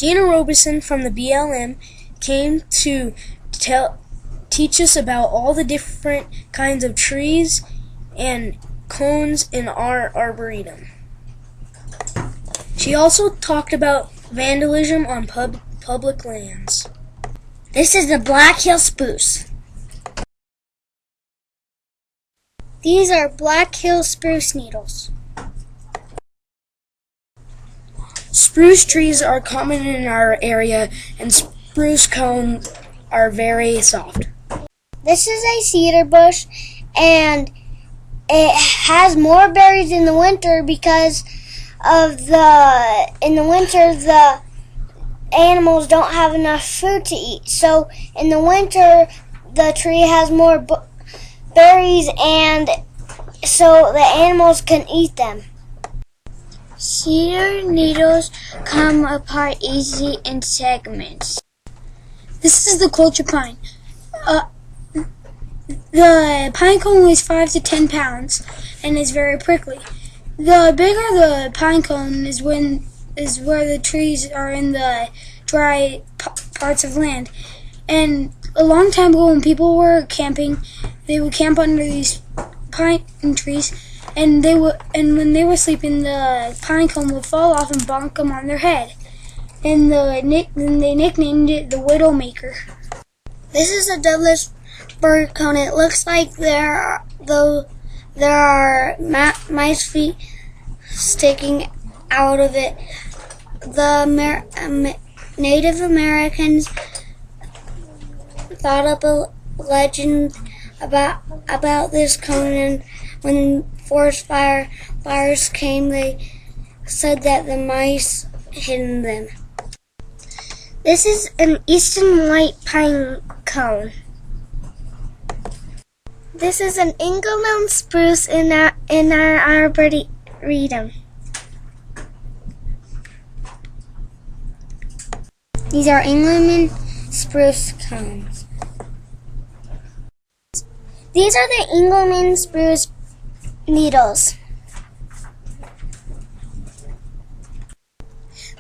Dana Robeson from the BLM came to teach us about all the different kinds of trees and cones in our arboretum. She also talked about vandalism on public lands. This is the Black Hill spruce. These are Black Hill spruce needles. Spruce trees are common in our area, and spruce cones are very soft. This is a cedar bush, and it has more berries in the winter because in the winter the animals don't have enough food to eat. So in the winter the tree has more berries, and so the animals can eat them. Cedar needles come apart easily in segments. This is the culture pine. The pine cone weighs 5 to 10 pounds and is very prickly. The bigger the pine cone is where the trees are in the dry parts of land. And a long time ago, when people were camping, they would camp under these pine trees, and when they were sleeping, the pine cone would fall off and bonk them on their head. And they nicknamed it the Widowmaker. This is a Douglas fir cone. It looks like there are mice feet sticking out of it. The Native Americans thought up a legend about this cone, and when forest fires came, they said that the mice hid them. This is an eastern white pine cone. This is an Engelmann spruce in our arboretum. These are Engelmann spruce cones. These are the Engelmann spruce needles.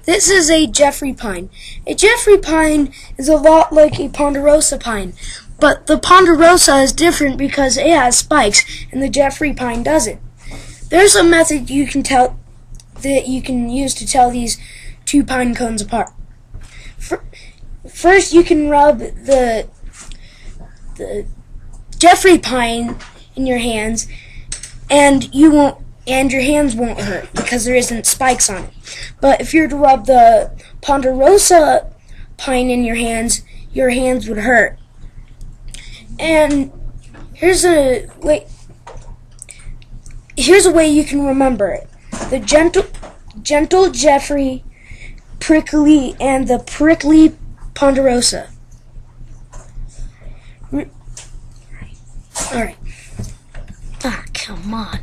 This is a Jeffrey pine. A Jeffrey pine is a lot like a ponderosa pine, but the ponderosa is different because it has spikes and the Jeffrey pine doesn't. There's a method you can use to tell these two pine cones apart. First, you can rub the Jeffrey pine in your hands, and your hands won't hurt because there isn't spikes on it. But if you were to rub the ponderosa pine in your hands would hurt. And here's a way you can remember it. The gentle Jeffrey, prickly, and the prickly ponderosa. Alright. Come on.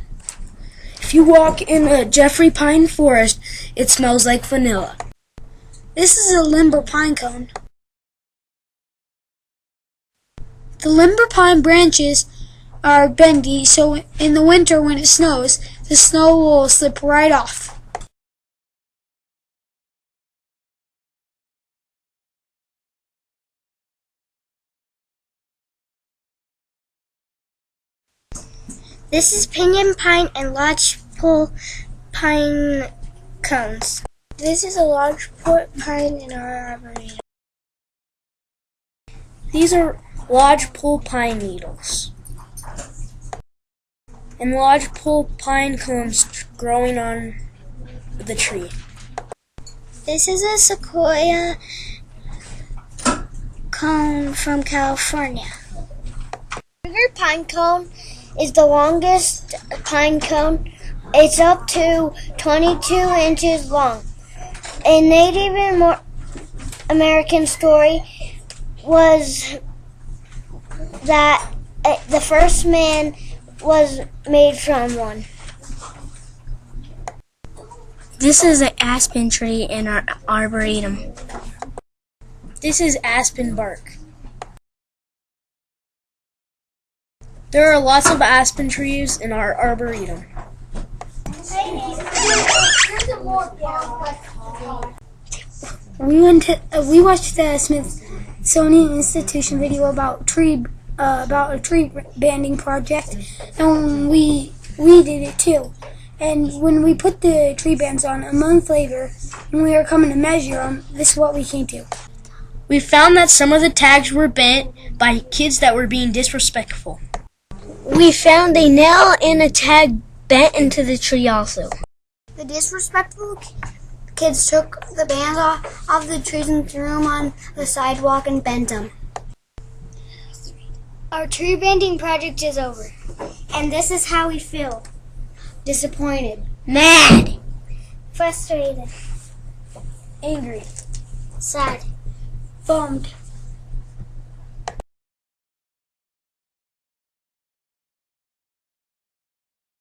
If you walk in a Jeffrey pine forest, it smells like vanilla. This is a limber pine cone. The limber pine branches are bendy, so in the winter when it snows, the snow will slip right off. This is pinyon pine and lodgepole pine cones. This is a lodgepole pine in our arboretum. These are lodgepole pine needles and lodgepole pine cones growing on the tree. This is a sequoia cone from California. Sugar pine cone is the longest pine cone. It's up to 22 inches long. A Native American story was that the first man was made from one. This is an aspen tree in our arboretum. This is aspen bark. There are lots of aspen trees in our arboretum. we watched the Smithsonian Institution video about a tree banding project, and we did it too. And when we put the tree bands on a month later, when we were coming to measure them, this is what we came to. We found that some of the tags were bent by kids that were being disrespectful. We found a nail and a tag bent into the tree also. The disrespectful kids took the bands off the trees and threw them on the sidewalk and bent them. Our tree banding project is over, and this is how we feel. Disappointed. Mad. Frustrated. Angry. Sad. Bummed.